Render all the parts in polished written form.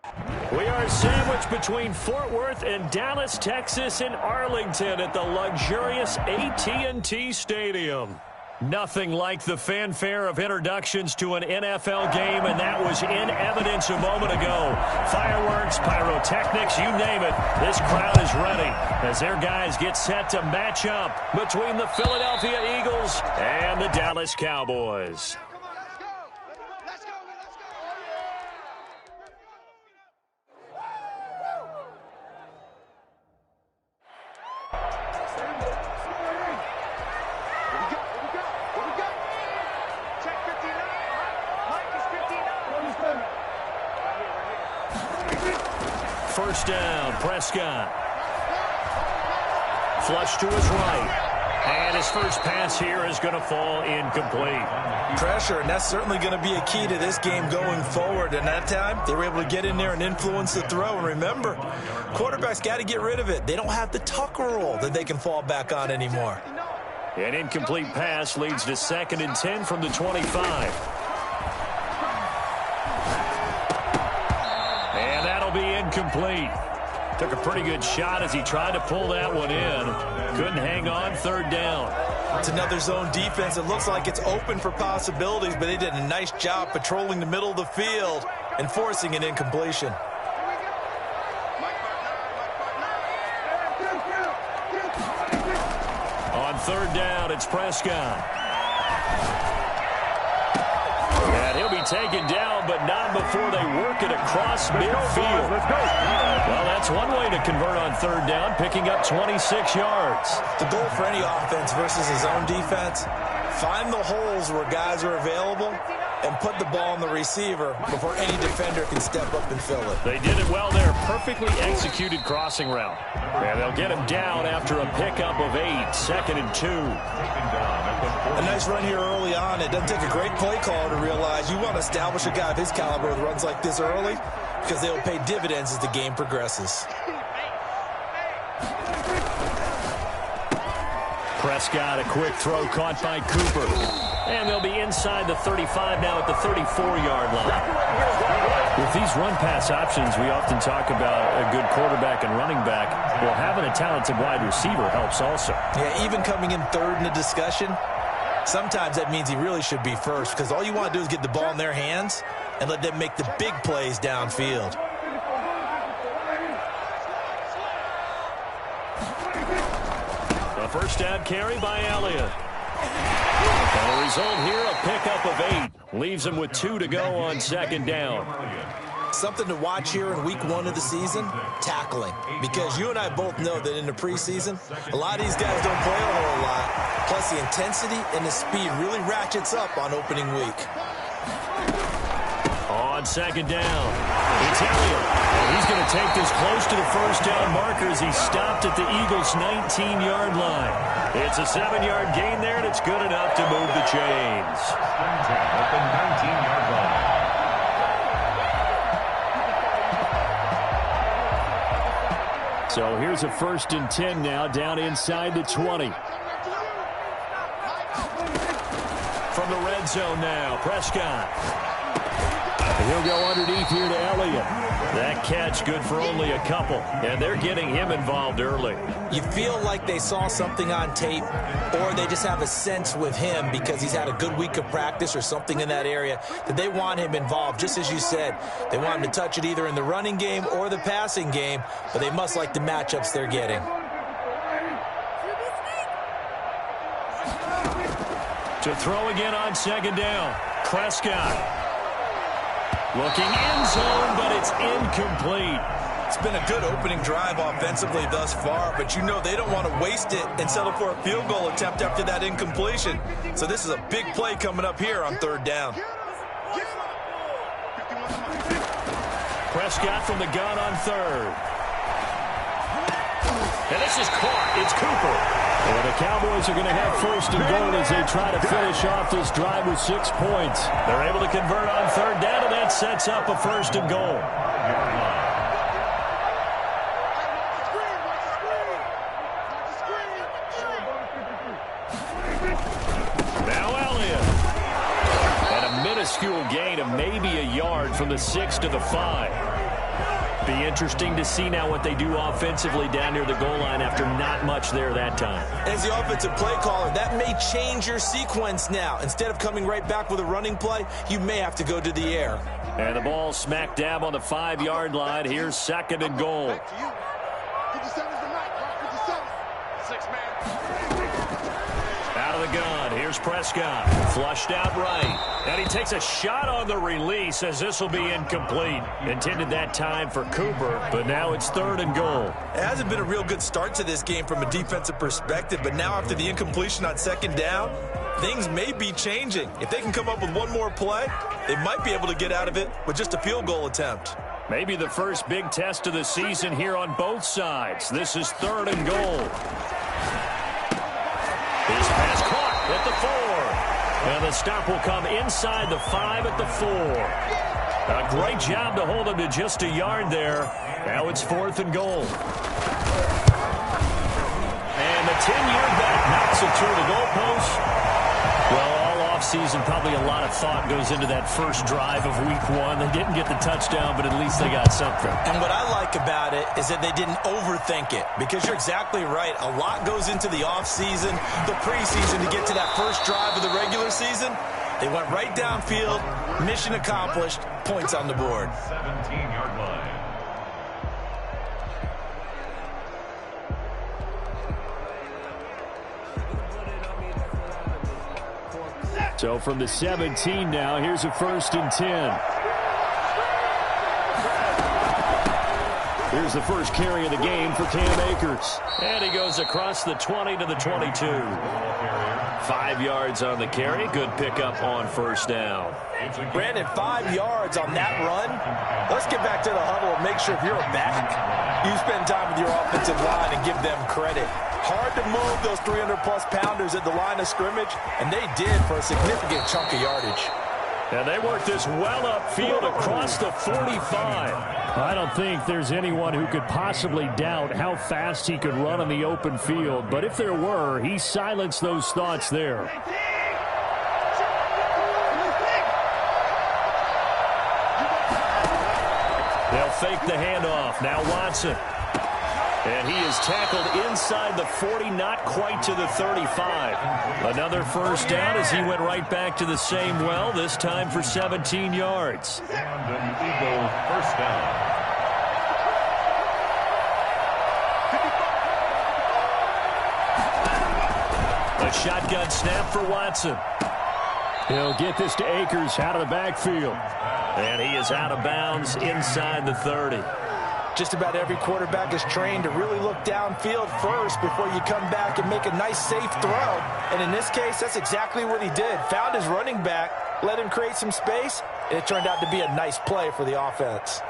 We are sandwiched between Fort Worth and Dallas, Texas, in Arlington at the luxurious AT&T Stadium. Nothing like the fanfare of introductions to an NFL game, and that was in evidence a moment ago. Fireworks, pyrotechnics, you name it. This crowd is ready as their guys get set to match up between the Philadelphia Eagles and the Dallas Cowboys. First down, Prescott. Flush to his right. And his first pass here is going to fall incomplete. Pressure, and that's certainly going to be a key to this game going forward. And that time, they were able to get in there and influence the throw. And remember, quarterbacks got to get rid of it. They don't have the Tucker rule that they can fall back on anymore. An incomplete pass leads to 2nd and 10 from the 25. Incomplete. Took a pretty good shot as he tried to pull that one in. Couldn't hang on. 3rd down. It's another zone defense. It looks like it's open for possibilities, but they did a nice job patrolling the middle of the field and forcing an incompletion. On 3rd down, it's Prescott. He'll be taken down, but not before they work it across midfield. Well, that's one way to convert on 3rd down, picking up 26 yards. The goal for any offense versus his own defense, find the holes where guys are available and put the ball on the receiver before any defender can step up and fill it. They did it well there. Perfectly executed crossing route. And they'll get him down after a pickup of 8. 2nd and 2. A nice run here early on. It doesn't take a great play caller to realize you want to establish a guy of his caliber with runs like this early because they'll pay dividends as the game progresses. Prescott, a quick throw caught by Cooper. And they'll be inside the 35 now at the 34-yard line. With these run-pass options, we often talk about a good quarterback and running back. Well, having a talented wide receiver helps also. Yeah, even coming in 3rd in the discussion, sometimes that means he really should be first because all you want to do is get the ball in their hands and let them make the big plays downfield. A first down carry by Elliott. And the result here, a pickup of 8. Leaves him with 2 to go on 2nd down. Something to watch here in week 1 of the season, tackling. Because you and I both know that in the preseason, a lot of these guys don't play a whole lot. Plus the intensity and the speed really ratchets up on opening week. On 2nd down, it's Elliott. And he's going to take this close to the first down marker as he stopped at the Eagles' 19-yard line. It's a 7-yard gain there, and it's good enough to move the chains. At the 19-yard line. So here's a 1st and 10 now, down inside the 20. From the red zone now, Prescott. He'll go underneath here to Elliott. That catch good for only a couple, and they're getting him involved early. You feel like they saw something on tape, or they just have a sense with him because he's had a good week of practice or something in that area that they want him involved. Just as you said, they want him to touch it either in the running game or the passing game, but they must like the matchups they're getting. To throw again on 2nd down, Prescott. Looking end zone, but it's incomplete. It's been a good opening drive offensively thus far, but you know they don't want to waste it and settle for a field goal attempt after that incompletion. So this is a big play coming up here on 3rd down. Prescott from the gun on 3rd. And this is caught. It's Cooper. Well, the Cowboys are going to have 1st and goal as they try to finish off this drive with 6 points. They're able to convert on 3rd down, and that sets up a 1st and goal. Now Elliott. And a minuscule gain of maybe a yard from the 6 to the 5. Be interesting to see now what they do offensively down near the goal line after not much there that time. As the offensive play caller, that may change your sequence now. Instead of coming right back with a running play, you may have to go to the air. And the ball smack dab on the 5-yard line. Here's 2nd and goal. Out of the gun, here's Prescott. Flushed out right. And he takes a shot on the release as this will be incomplete. Intended that time for Cooper, but now it's 3rd and goal. It hasn't been a real good start to this game from a defensive perspective, but now after the incompletion on 2nd down, things may be changing. If they can come up with one more play, they might be able to get out of it with just a field goal attempt. Maybe the first big test of the season here on both sides. This is 3rd and goal. His pass caught at the 4. And the stop will come inside the 5 at the 4. A great job to hold him to just a yard there. Now it's 4th and goal. And the 10-yard back knocks it toward the goalpost. Well, all offseason, probably a lot of thought goes into that first drive of week 1. They didn't get the touchdown, but at least they got something. And what I like about it is that they didn't overthink it, because you're exactly right. A lot goes into the offseason, the preseason to get to that first drive of the regular season. They went right downfield, mission accomplished, points on the board. 17-yard line. So from the 17 now, here's a 1st and 10. Here's the first carry of the game for Cam Akers. And he goes across the 20 to the 22. 5 yards on the carry. Good pickup on 1st down. Brandon, 5 yards on that run. Let's get back to the huddle and make sure if you're a back, you spend time with your offensive line and give them credit. Hard to move those 300-plus pounders at the line of scrimmage, and they did for a significant chunk of yardage. And they worked this well upfield across the 45. I don't think there's anyone who could possibly doubt how fast he could run on the open field. But if there were, he silenced those thoughts there. They'll fake the handoff. Now Watson. And he is tackled inside the 40, not quite to the 35. Another 1st down as he went right back to the same well, this time for 17 yards. And an Eagle 1st down. A shotgun snap for Watson. He'll get this to Akers out of the backfield. And he is out of bounds inside the 30. Just about every quarterback is trained to really look downfield first before you come back and make a nice, safe throw. And in this case, that's exactly what he did. Found his running back, let him create some space, and it turned out to be a nice play for the offense.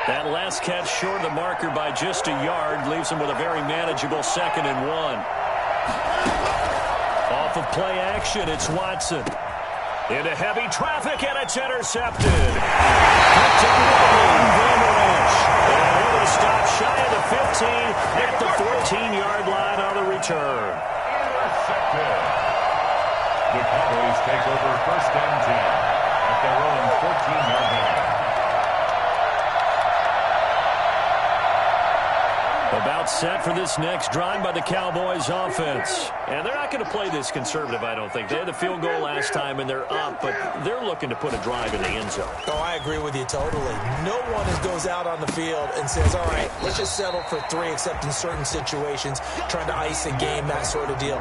That last catch short of the marker by just a yard leaves him with a very manageable 2nd and 1. Off of play action, it's Watson. Into heavy traffic, and it's intercepted. Picked up by Van Esch. And able to stop shy of the 15 at the 14-yard line on the return. Intercepted. The Cowboys take over 1st and 10 at their own 14-yard line. About set for this next drive by the Cowboys offense. And they're not going to play this conservative, I don't think. They had the field goal last time, and they're up, but they're looking to put a drive in the end zone. Oh, I agree with you totally. No one goes out on the field and says, all right, let's just settle for 3, except in certain situations, trying to ice a game, that sort of deal.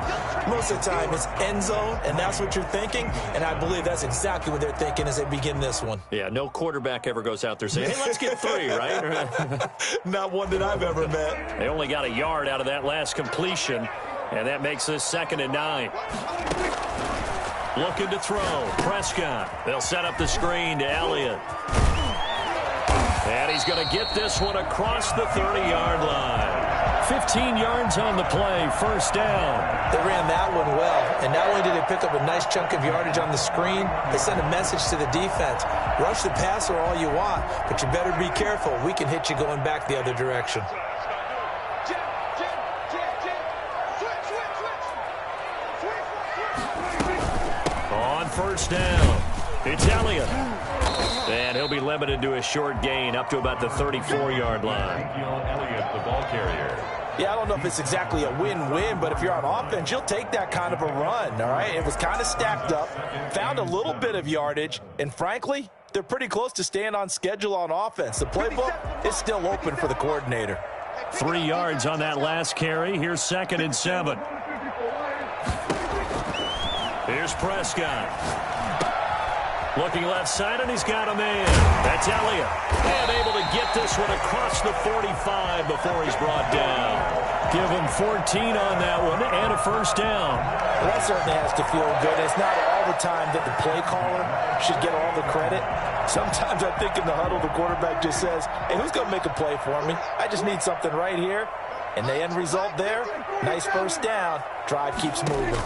Most of the time, it's end zone, and that's what you're thinking, and I believe that's exactly what they're thinking as they begin this one. Yeah, no quarterback ever goes out there saying, hey, let's get 3, right? Not one that I've ever met. They only got a yard out of that last completion, and that makes this 2nd and 9. Looking to throw. Prescott. They'll set up the screen to Elliott. And he's going to get this one across the 30-yard line. 15 yards on the play, 1st down. They ran that one well, and not only did they pick up a nice chunk of yardage on the screen, they sent a message to the defense. Rush the passer all you want, but you better be careful. We can hit you going back the other direction. first down. It's Elliott. And he'll be limited to a short gain up to about the 34-yard line. Elliott, the ball carrier. Yeah, I don't know if it's exactly a win-win, but if you're on offense, you'll take that kind of a run, all right? It was kind of stacked up, found a little bit of yardage, and frankly, they're pretty close to staying on schedule on offense. The playbook is still open for the coordinator. 3 yards on that last carry. Here's 2nd and 7. Here's Prescott. Looking left side, and he's got a man. That's Elliott. And able to get this one across the 45 before he's brought down. Give him 14 on that one and a first down. Well, that certainly has to feel good. It's not all the time that the play caller should get all the credit. Sometimes I think in the huddle, the quarterback just says, hey, who's going to make a play for me? I just need something right here. And the end result there, nice first down. Drive keeps moving.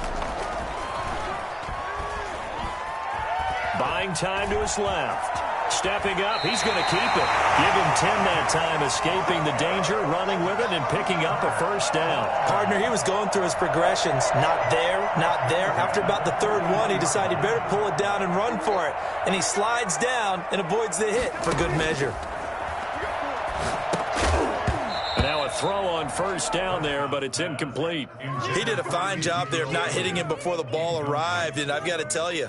Buying time to his left. Stepping up, he's going to keep it. Give him 10 that time, escaping the danger, running with it, and picking up a first down. Partner, he was going through his progressions. Not there, not there. After about the third one, he decided he better pull it down and run for it. And he slides down and avoids the hit for good measure. Now a throw on first down there, but it's incomplete. He did a fine job there of not hitting him before the ball arrived, and I've got to tell you,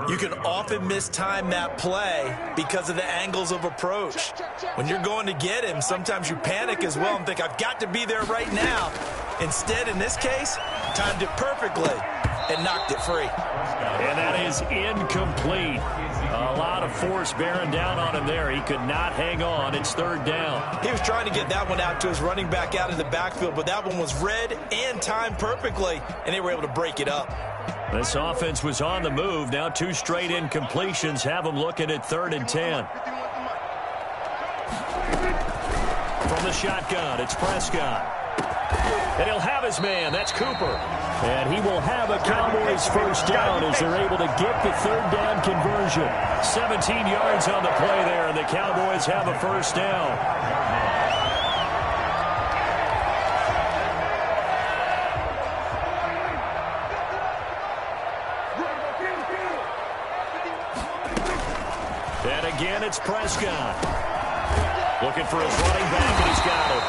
you can often mistime that play because of the angles of approach. When you're going to get him, sometimes you panic as well and think, I've got to be there right now. Instead, in this case, timed it perfectly and knocked it free. And that is incomplete. A lot of force bearing down on him there. He could not hang on. It's third down. He was trying to get that one out to his running back out of the backfield, but that one was read and timed perfectly, and they were able to break it up. This offense was on the move. Now 2 straight incompletions have them looking at 3rd and 10. From the shotgun, it's Prescott. And he'll have his man. That's Cooper. And he will have a Cowboys first down as they're able to get the 3rd down conversion. 17 yards on the play there, and the Cowboys have a first down. And again, it's Prescott. Looking for his running back, and he's got it.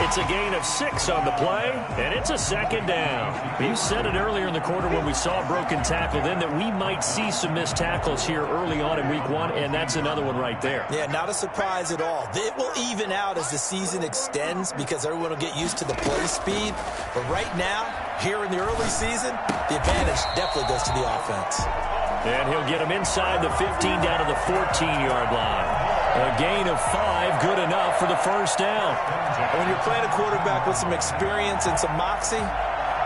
It's a gain of 6 on the play, and it's a 2nd down. You said it earlier in the quarter when we saw a broken tackle then that we might see some missed tackles here early on in week 1, and that's another one right there. Yeah, not a surprise at all. It will even out as the season extends because everyone will get used to the play speed. But right now, here in the early season, the advantage definitely goes to the offense. And he'll get him inside the 15 down to the 14-yard line. A gain of 5, good enough for the first down. When you're playing a quarterback with some experience and some moxie,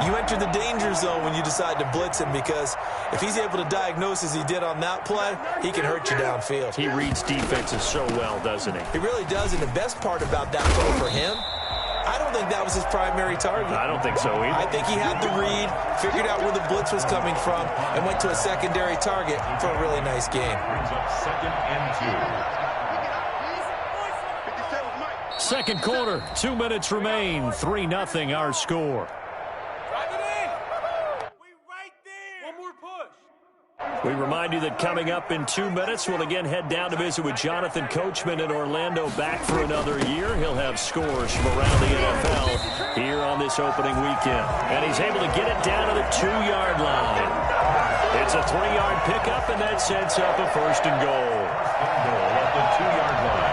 you enter the danger zone when you decide to blitz him because if he's able to diagnose as he did on that play, he can hurt you downfield. He reads defenses so well, doesn't he? He really does, and the best part about that play for him, I don't think that was his primary target. I don't think so either. I think he had the read, figured out where the blitz was coming from, and went to a secondary target for a really nice game. Brings up 2nd and 2. Second quarter, 2 minutes remain. 3-0 our score. Drive it in. We right there. One more push. We remind you that coming up in 2 minutes, we'll again head down to visit with Jonathan Coachman in Orlando, back for another year. He'll have scores from around the NFL here on this opening weekend. And he's able to get it down to the 2-yard line. It's a 3-yard pickup, and that sets up a 1st and goal. Goal at the 2-yard line.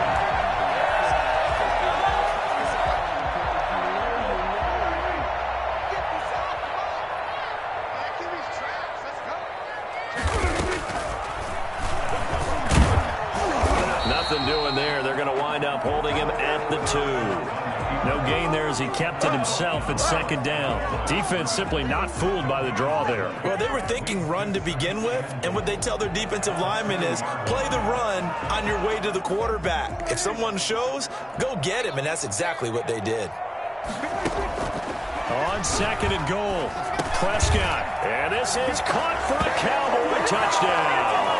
Nothing doing there. They're going to wind up holding him at the 2. No gain there as he kept it himself at 2nd down. Defense simply not fooled by the draw there. Well, they were thinking run to begin with, and what they tell their defensive linemen is play the run on your way to the quarterback. If someone shows, go get him, and that's exactly what they did. On 2nd and goal, Prescott. And this is caught for a Cowboy touchdown.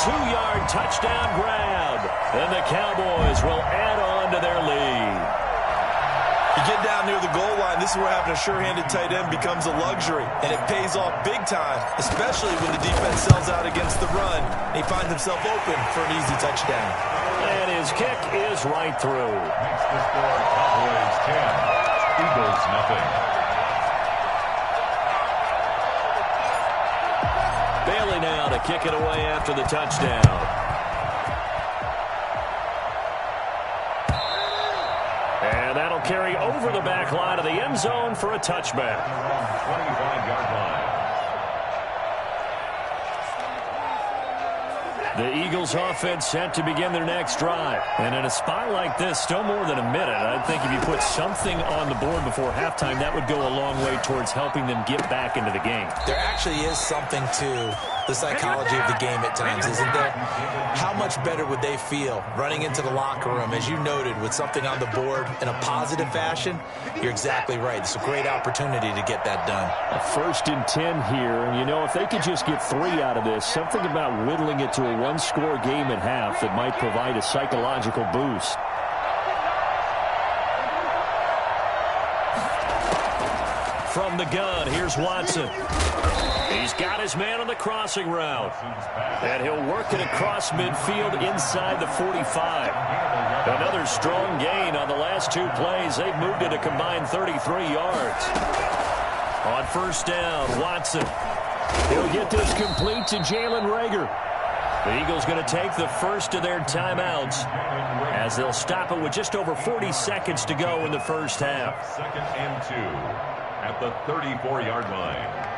2-yard touchdown grab, and the Cowboys will add on to their lead. You get down near the goal line, this is where having a sure-handed tight end becomes a luxury, and it pays off big time, especially when the defense sells out against the run, and he finds himself open for an easy touchdown. And his kick is right through. Makes the score Cowboys 10, Eagles nothing. Bailey now to kick it away after the touchdown. And that'll carry over the back line of the end zone for a touchback. 25-yard line. The Eagles offense set to begin their next drive. And in a spot like this, still more than a minute, I think if you put something on the board before halftime, that would go a long way towards helping them get back into the game. There actually is something to the psychology of the game at times, isn't there? How much better would they feel running into the locker room, as you noted, with something on the board in a positive fashion? You're exactly right. It's a great opportunity to get that done. A 1st and 10 here, and you know, if they could just get 3 out of this, something about whittling it to a one-score game at half that might provide a psychological boost. From the gun, here's Watson. He's got his man on the crossing route. And he'll work it across midfield inside the 45. Another strong gain on the last 2 plays. They've moved it a combined 33 yards. On 1st down, Watson. He'll get this complete to Jalen Reagor. The Eagles going to take the first of their timeouts as they'll stop it with just over 40 seconds to go in the first half. 2nd and 2 at the 34-yard line.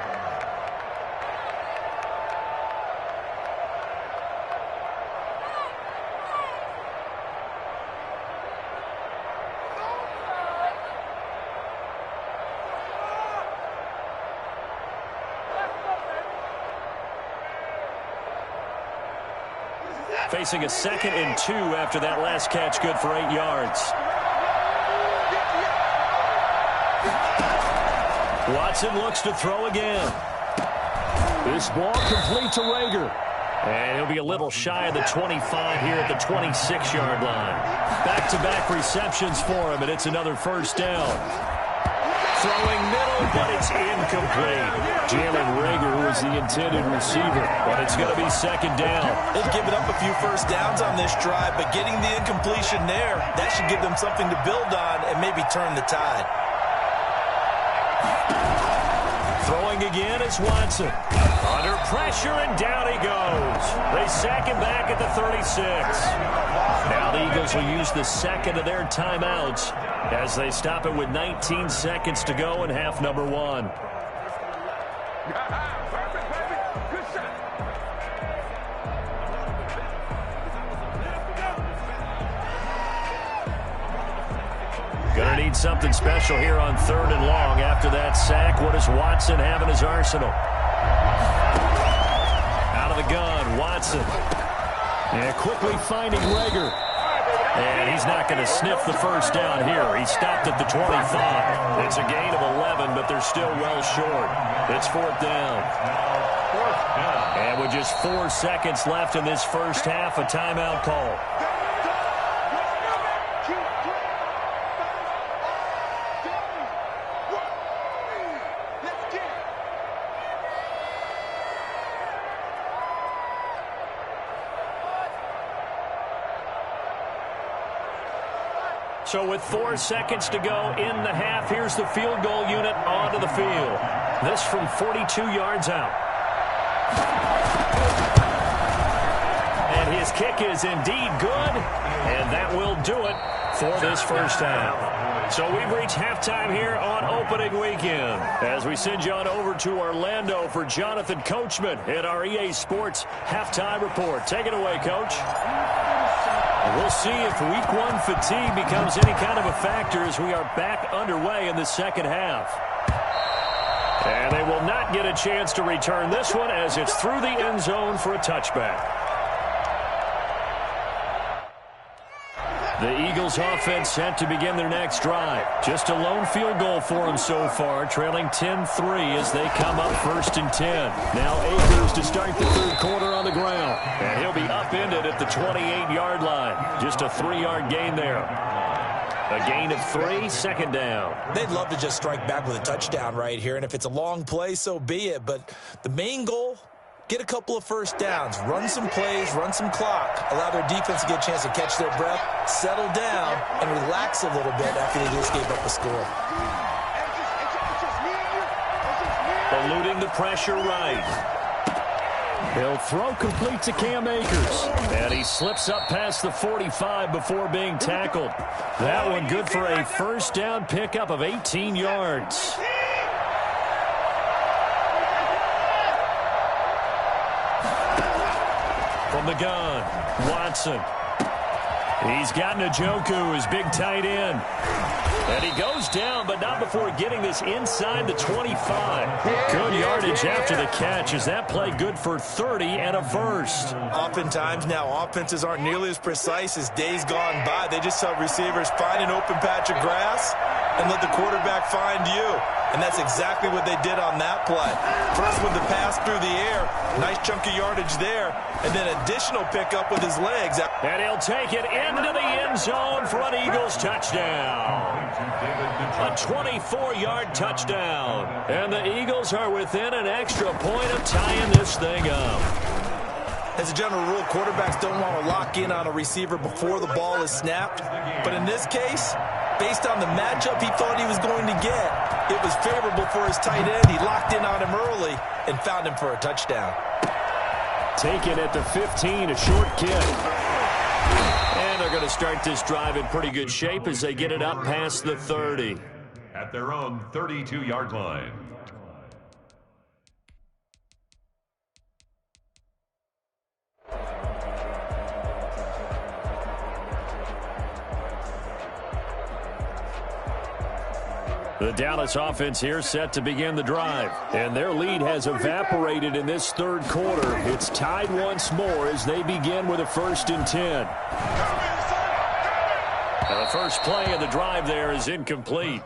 Facing a 2nd and 2 after that last catch, good for 8 yards. Watson looks to throw again. This ball complete to Reagor. And he'll be a little shy of the 25 here at the 26-yard line. Back-to-back receptions for him, and it's another 1st down. Throwing middle, but it's incomplete. Jalen Reagor, who is the intended receiver, but it's going to be 2nd down. They've given up a few 1st downs on this drive, but getting the incompletion there, that should give them something to build on and maybe turn the tide. Throwing again is Watson. Under pressure, and down he goes. They sack him back at the 36. Now the Eagles will use the 2nd of their timeouts as they stop it with 19 seconds to go in half number 1. Gonna need something special here on 3rd and long. After that sack, what does Watson have in his arsenal? Out of the gun, Watson. And quickly finding Reagor. And he's not going to sniff the 1st down here. He stopped at the 25. It's a gain of 11, but they're still well short. It's 4th down. And with just 4 seconds left in this first half, a timeout call. So with 4 seconds to go in the half, here's the field goal unit onto the field. This from 42 yards out. And his kick is indeed good, and that will do it for this first half. So we've reached halftime here on opening weekend as we send you on over to Orlando for Jonathan Coachman in our EA Sports Halftime Report. Take it away, Coach. We'll see if week 1 fatigue becomes any kind of a factor as we are back underway in the second half. And they will not get a chance to return this one as it's through the end zone for a touchback. The Eagles offense set to begin their next drive. Just a lone field goal for them so far, trailing 10-3 as they come up 1st and 10. Now Akers to start the 3rd quarter on the ground. And he'll be upended at the 28-yard line. Just a 3-yard gain there. A gain of 3, second down. They'd love to just strike back with a touchdown right here, and if it's a long play, so be it. But the main goal, get a couple of first downs, run some plays, run some clock, allow their defense to get a chance to catch their breath, settle down, and relax a little bit after they just gave up a score. Eluding the pressure right. He'll throw complete to Cam Akers. And he slips up past the 45 before being tackled. That one good for a first down pickup of 18 yards. From the gun, Watson. He's got Njoku, his big tight end. And he goes down, but not before getting this inside the 25. Good yardage after the catch. Is that play good for 30 and a first? Oftentimes now, offenses aren't nearly as precise as days gone by. They just help receivers find an open patch of grass and let the quarterback find you. And that's exactly what they did on that play. First with the pass through the air, nice chunk of yardage there, and then additional pickup with his legs. And he'll take it into the end zone for an Eagles touchdown. A 24-yard touchdown. And the Eagles are within an extra point of tying this thing up. As a general rule, quarterbacks don't want to lock in on a receiver before the ball is snapped. But in this case, based on the matchup he thought he was going to get, it was favorable for his tight end. He locked in on him early and found him for a touchdown. Taken at the 15, a short kick. And they're going to start this drive in pretty good shape as they get it up past the 30. At their own 32-yard line. The Dallas offense here set to begin the drive. And their lead has evaporated in this third quarter. It's tied once more as they begin with a 1st and 10. And the first play of the drive there is incomplete.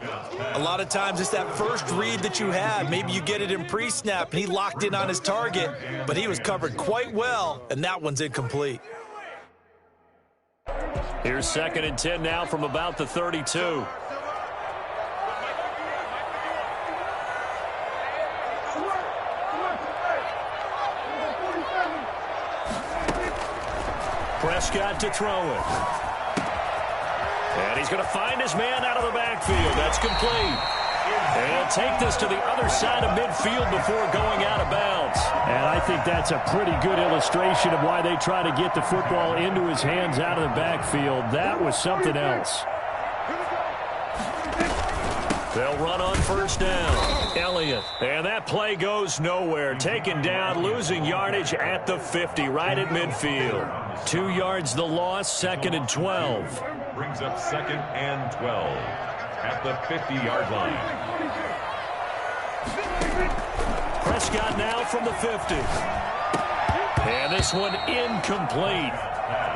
A lot of times it's that first read that you had. Maybe you get it in pre-snap and he locked in on his target, but he was covered quite well, and that one's incomplete. Here's 2nd and 10 now from about the 32. Prescott to throw it. And he's going to find his man out of the backfield. That's complete. And he'll take this to the other side of midfield before going out of bounds. And I think that's a pretty good illustration of why they try to get the football into his hands out of the backfield. That was something else. They'll run on 1st down. Elliott. And that play goes nowhere. Taken down, losing yardage at the 50, right at midfield. 2 yards the loss, 2nd and 12. Brings up 2nd and 12 at the 50-yard line. Prescott now from the 50. And this one incomplete.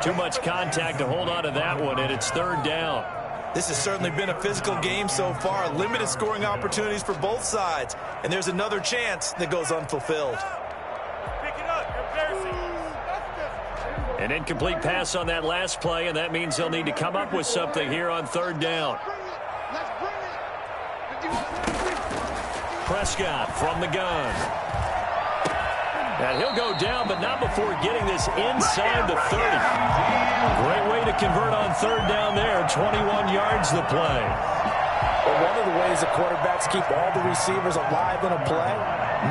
Too much contact to hold on to that one, and it's 3rd down. This has certainly been a physical game so far. Limited scoring opportunities for both sides. And there's another chance that goes unfulfilled. Pick it up. You're embarrassing. An incomplete pass on that last play, and that means they'll need to come up with something here on 3rd down. Prescott from the gun. And he'll go down, but not before getting this inside the 30. Great way to convert on 3rd down there. 21 yards the play. Well, one of the ways that quarterbacks keep all the receivers alive in a play,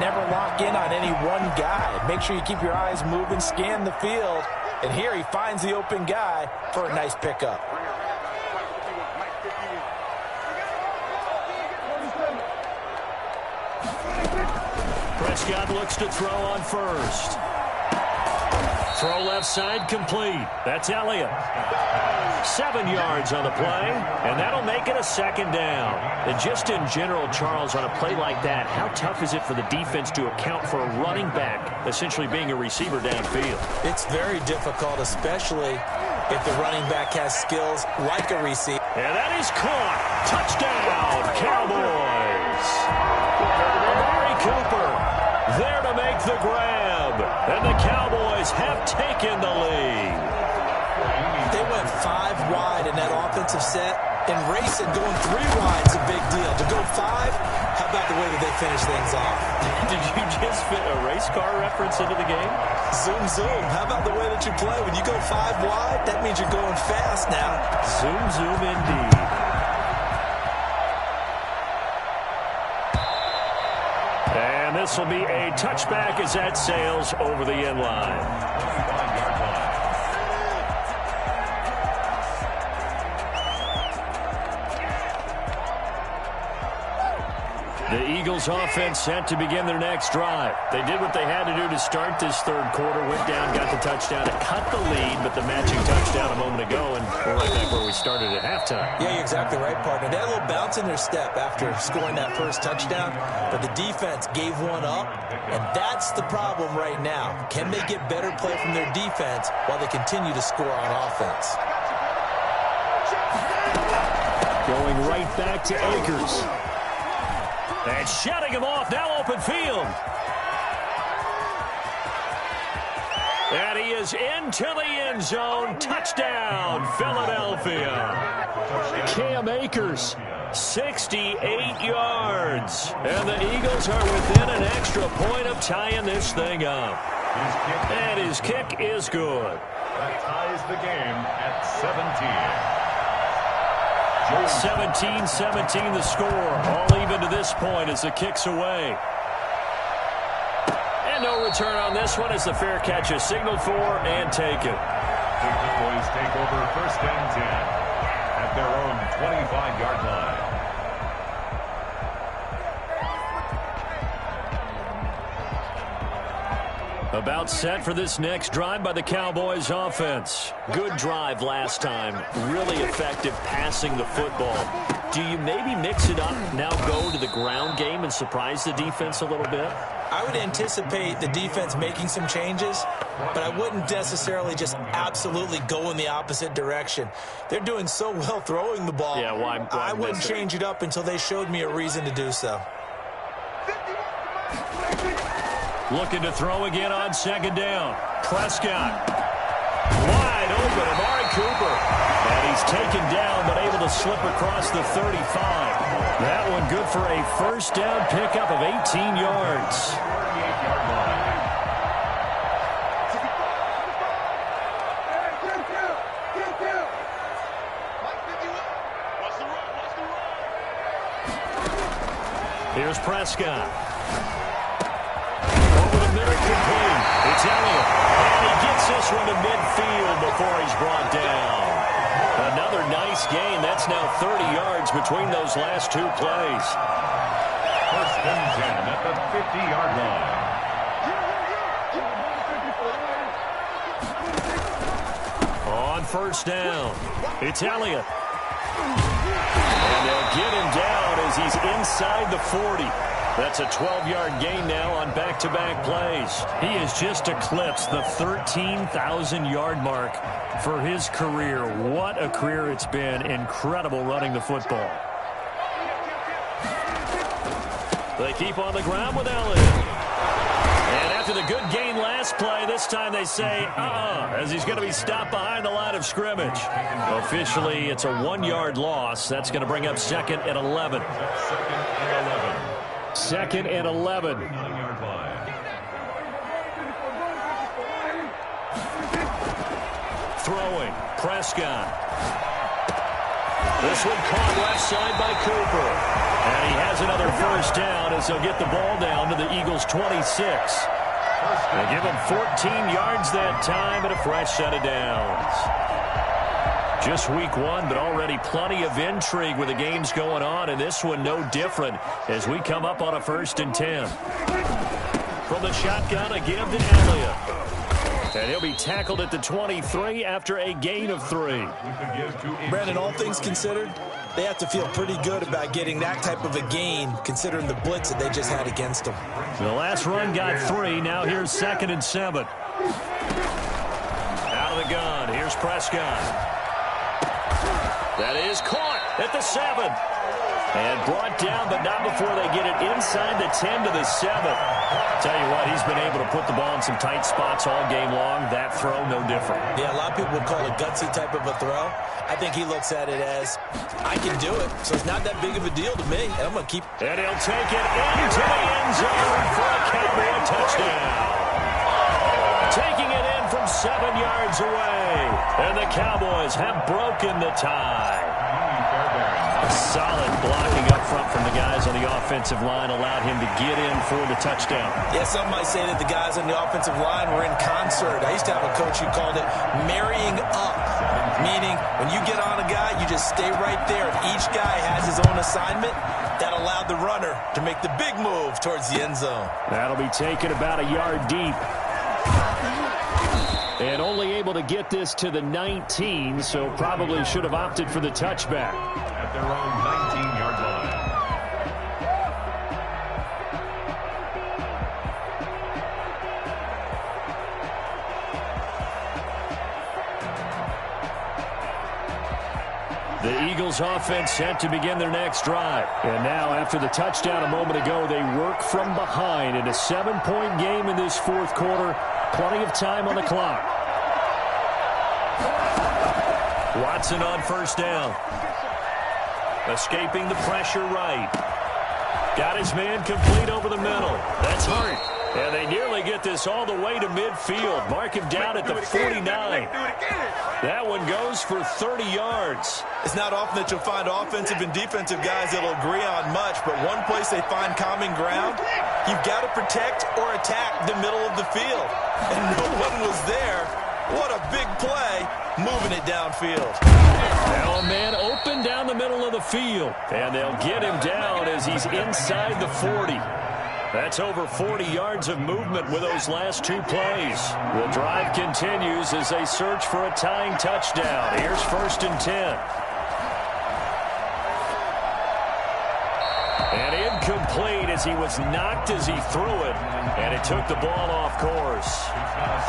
never lock in on any one guy. Make sure you keep your eyes moving, scan the field. And here he finds the open guy for a nice pickup. Prescott looks to throw on 1st. Throw left side complete. That's Elliott. 7 yards on the play, and that'll make it a 2nd down. And just in general, Charles, on a play like that, how tough is it for the defense to account for a running back essentially being a receiver downfield? It's very difficult, especially if the running back has skills like a receiver. And that is caught. Touchdown, Cowboys. Amari Cooper there to make the grab. And the Cowboys have taken the lead. They went 5 wide in that offensive set. In racing, going 3 wide's a big deal. To go 5, how about the way that they finish things off? Did you just fit a race car reference into the game? Zoom, zoom. How about the way that you play? When you go 5 wide, that means you're going fast now. Zoom, zoom indeed. And this will be a touchback as that sails over the end line. The Eagles offense set to begin their next drive. They did what they had to do to start this third quarter, went down, got the touchdown to cut the lead, but the matching touchdown a moment ago, and we're right back where we started at halftime. Yeah, you're exactly right, partner. They had a little bounce in their step after scoring that first touchdown, but the defense gave one up, and that's the problem right now. Can they get better play from their defense while they continue to score on offense? Going right back to Akers. And shutting him off, now open field. And he is into the end zone. Touchdown, Philadelphia. Cam Akers. 68 yards. And the Eagles are within an extra point of tying this thing up. And his kick is good. That ties the game at 17. 17-17 the score. All even to this point as the kick's away. And no return on this one as the fair catch is signaled for and taken. The Cowboys take over 1st and 10 at their own 25-yard line. About set for this next drive by the Cowboys offense. Good drive last time. Really effective passing the football. Do you maybe mix it up, now go to the ground game and surprise the defense a little bit? I would anticipate the defense making some changes, but I wouldn't necessarily just absolutely go in the opposite direction. They're doing so well throwing the ball. Yeah, why I wouldn't change it up until they showed me a reason to do so. Looking to throw again on 2nd down. Prescott. Wide open, Amari Cooper. And he's taken down, but able to slip across the 35. That one good for a 1st down pickup of 18 yards. Here's Prescott. Complete. It's Elliott. And he gets this one to midfield before he's brought down. Another nice gain. That's now 30 yards between those last 2 plays. 1st and 10 at the 50-yard line. On 1st down, it's Elliott. And they'll get him down as he's inside the 40. That's a 12-yard gain now on back-to-back plays. He has just eclipsed the 13,000-yard mark for his career. What a career it's been. Incredible running the football. They keep on the ground with Elliott. And after the good gain last play, this time they say, as he's going to be stopped behind the line of scrimmage. Officially, it's a 1-yard loss. That's going to bring up 2nd and 11. 2nd and 11. Throwing, Prescott. This one caught left side by Cooper. And he has another 1st down as he'll get the ball down to the Eagles' 26. They give him 14 yards that time and a fresh set of downs. Just week 1, but already plenty of intrigue with the games going on, and this one no different as we come up on a 1st and 10. From the shotgun, a give to Elliott. And he'll be tackled at the 23 after a gain of 3. Brandon, all things considered, they have to feel pretty good about getting that type of a gain, considering the blitz that they just had against them. The last run got 3. Now here's 2nd and 7. Out of the gun. Here's Prescott. That is caught. at the 7. And brought down, but not before they get it inside the 10 to the 7. Tell you what, he's been able to put the ball in some tight spots all game long. That throw, no different. Yeah, a lot of people would call it gutsy type of a throw. I think he looks at it as, I can do it, so it's not that big of a deal to me, and I'm going to keep. And he'll take it into the end zone for a Cowboy touchdown. Taking it in from 7 yards away. And the Cowboys have broken the tie. Solid blocking up front from the guys on the offensive line allowed him to get in for the touchdown. Yeah, some might say that the guys on the offensive line were in concert. I used to have a coach who called it marrying up, meaning when you get on a guy, you just stay right there. If each guy has his own assignment, that allowed the runner to make the big move towards the end zone. That'll be taken about a yard deep. And only able to get this to the 19, so probably should have opted for the touchback. At their own 19-yard line. The Eagles offense set to begin their next drive. And now, after the touchdown a moment ago, they work from behind in a 7-point game in this fourth quarter. Plenty of time on the clock. Watson on first down. Escaping the pressure right. Got his man complete over the middle. That's Hart. And they nearly get this all the way to midfield. Mark him down at the 49. That one goes for 30 yards. It's not often that you'll find offensive and defensive guys that'll agree on much, but one place they find common ground, you've got to protect or attack the middle of the field. And no one was there. What a big play, moving it downfield. Now a man open down the middle of the field. And they'll get him down as he's inside the 40. That's over 40 yards of movement with those last two plays. The drive continues as they search for a tying touchdown. Here's 1st and 10. And incomplete as he was knocked as he threw it. And it took the ball off course.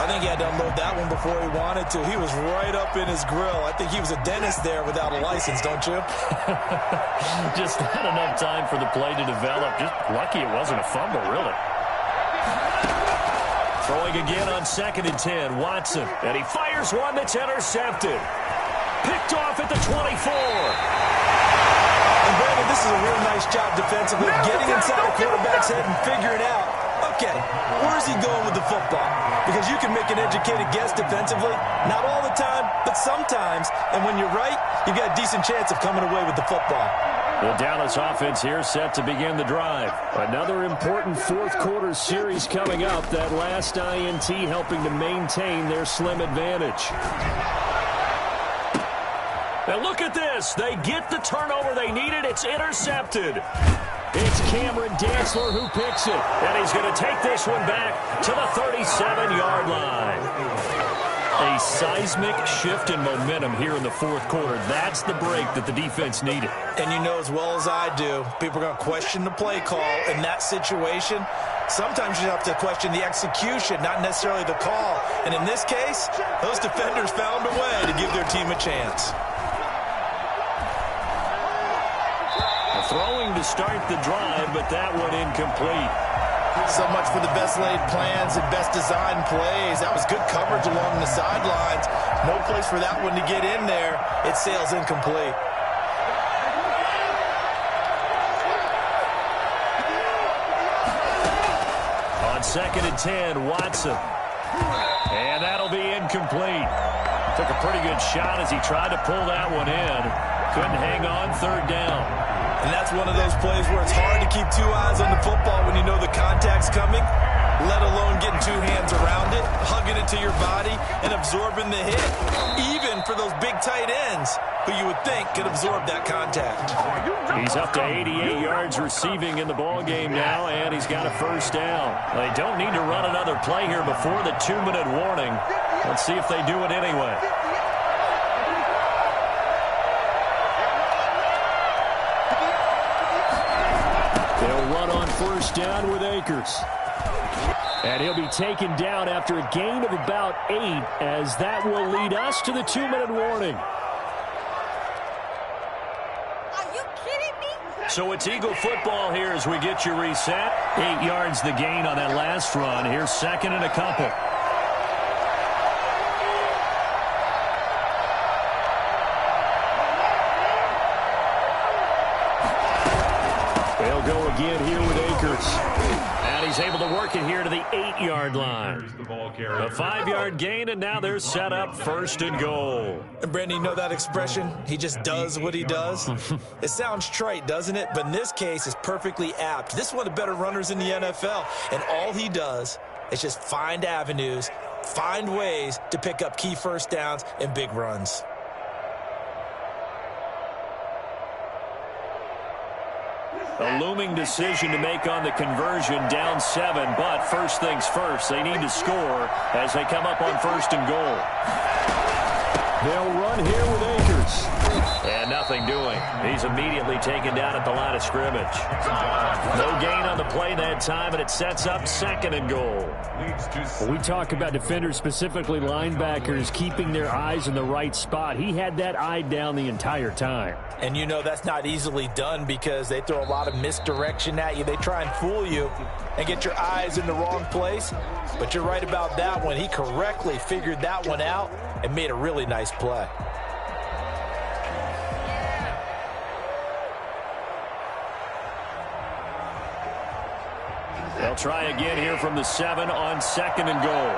I think he had to unload that one before he wanted to. He was right up in his grill. I think he was a dentist there without a license, don't you? Just not enough time for the play to develop. Just lucky it wasn't a fumble, really. Throwing again on 2nd and 10. Watson. And he fires one that's intercepted. Picked off at the 24. And Brandon, this is a real nice job defensively, getting inside a quarterback's head and figuring out, okay, where is he going with the football? Because you can make an educated guess defensively, not all the time, but sometimes. And when you're right, you've got a decent chance of coming away with the football. The Dallas offense here set to begin the drive. Another important fourth quarter series coming up. That last INT helping to maintain their slim advantage. Now look at this. They get the turnover they needed. It's intercepted. It's Cameron Dantzler who picks it. And he's going to take this one back to the 37-yard line. A seismic shift in momentum here in the fourth quarter. That's the break that the defense needed. And you know as well as I do, people are going to question the play call in that situation. Sometimes you have to question the execution, not necessarily the call. And in this case, those defenders found a way to give their team a chance. Throwing to start the drive, but that one incomplete. So much for the best laid plans and best designed plays. That was good coverage along the sidelines. No place for that one to get in there. It sails incomplete. On 2nd and 10, Watson. And that'll be incomplete. Took a pretty good shot as he tried to pull that one in. Couldn't hang on 3rd down. And that's one of those plays where it's hard to keep two eyes on the football when you know the contact's coming, let alone getting two hands around it, hugging it to your body, and absorbing the hit, even for those big tight ends who you would think could absorb that contact. He's up to 88 yards receiving in the ballgame now, and he's got a 1st down. They don't need to run another play here before the 2-minute warning. Let's see if they do it anyway. They'll run on 1st down with Akers. And he'll be taken down after a gain of about 8, as that will lead us to the 2-minute warning. you kidding me? So it's Eagle football here as we get you reset. 8 yards the gain on that last run. Here's second and a couple. They'll go again here with Akers. And he's able to work it here to the 8-yard line. A 5-yard gain, and now they're set up first and goal. And Brandon, you know that expression? He just does what he does. It sounds trite, doesn't it? But in this case, it's perfectly apt. This is one of the better runners in the NFL, and all he does is just find avenues, find ways to pick up key first downs and big runs. A looming decision to make on the conversion, down 7, but first things first, they need to score as they come up on first and goal. They'll run here with Akers. And nothing doing. He's immediately taken down at the line of scrimmage. No gain on the play that time, and it sets up second and goal. We talk about defenders, specifically linebackers, keeping their eyes in the right spot. He had that eye down the entire time. And you know that's not easily done because they throw a lot of misdirection at you. They try and fool you and get your eyes in the wrong place. But you're right about that one. He correctly figured that one out and made a really nice play. They'll try again here from the 7 on second and goal.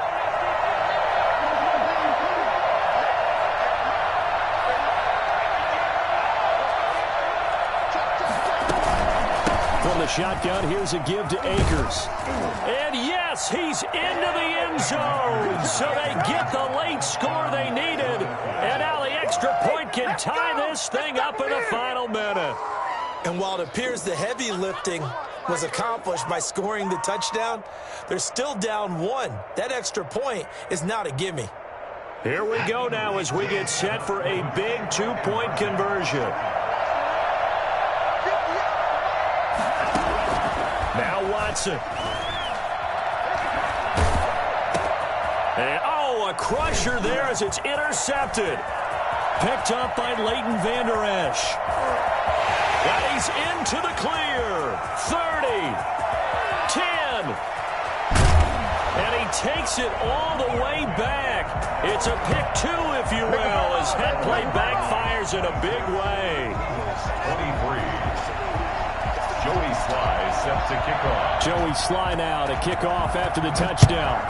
From the shotgun, here's a give to Akers. And yes, he's into the end zone. So they get the late score they needed. And now the extra point can tie this thing up in the final minute. And while it appears the heavy lifting was accomplished by scoring the touchdown, they're still down 1. That extra point is not a gimme. Here we go now as we get set for a big 2-point conversion. Now Watson. And, a crusher there as it's intercepted. Picked up by Leighton Vander Esch. And he's into the clear. 30. 10. And he takes it all the way back. It's a pick 2, if you will, as head play backfires in a big way. 23. Joey Sly set to kick off. Joey Sly now to kick off after the touchdown.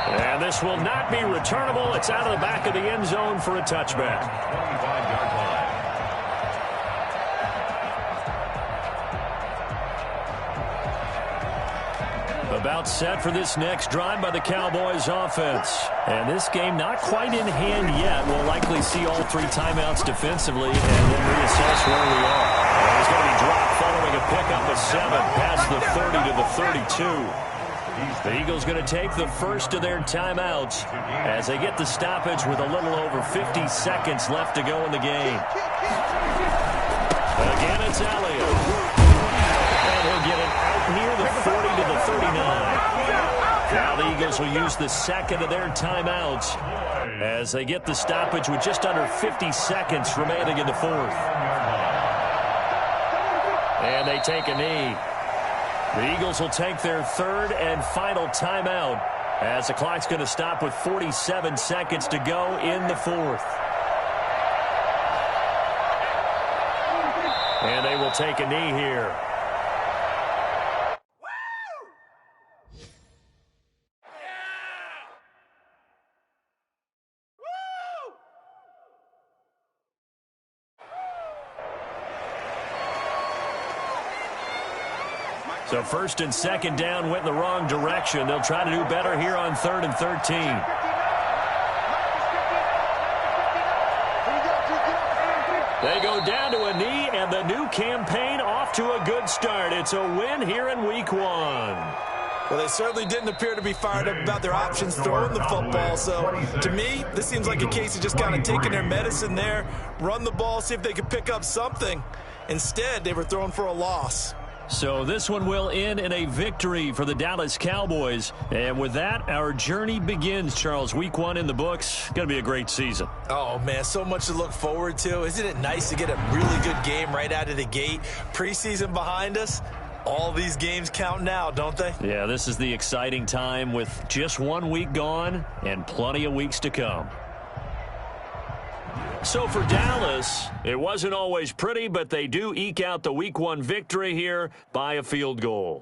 And this will not be returnable. It's out of the back of the end zone for a touchback. 25-yard line. About set for this next drive by the Cowboys offense. And this game not quite in hand yet. We'll likely see all 3 timeouts defensively and then reassess where we are. And he's going to be dropped following a pickup of 7 past the 30 to the 32. The Eagles going to take the first of their timeouts as they get the stoppage with a little over 50 seconds left to go in the game. Again, it's Elliott. And he'll get it out near the 40 to the 39. Now the Eagles will use the second of their timeouts as they get the stoppage with just under 50 seconds remaining in the fourth. And they take a knee. The Eagles will take their third and final timeout as the clock's going to stop with 47 seconds to go in the fourth. And they will take a knee here. So first and second down went in the wrong direction. They'll try to do better here on 3rd and 13. They go down to a knee, and the new campaign off to a good start. It's a win here in Week 1. Well, they certainly didn't appear to be fired up about their options throwing the football. So, to me, this seems like a case of just kind of taking their medicine there, run the ball, see if they could pick up something. Instead, they were thrown for a loss. So this one will end in a victory for the Dallas Cowboys. And with that, our journey begins, Charles. Week 1 in the books. Going to be a great season. Oh, man, so much to look forward to. Isn't it nice to get a really good game right out of the gate? Preseason behind us. All these games count now, don't they? Yeah, this is the exciting time with just 1 week gone and plenty of weeks to come. So for Dallas, it wasn't always pretty, but they do eke out the Week 1 victory here by a field goal.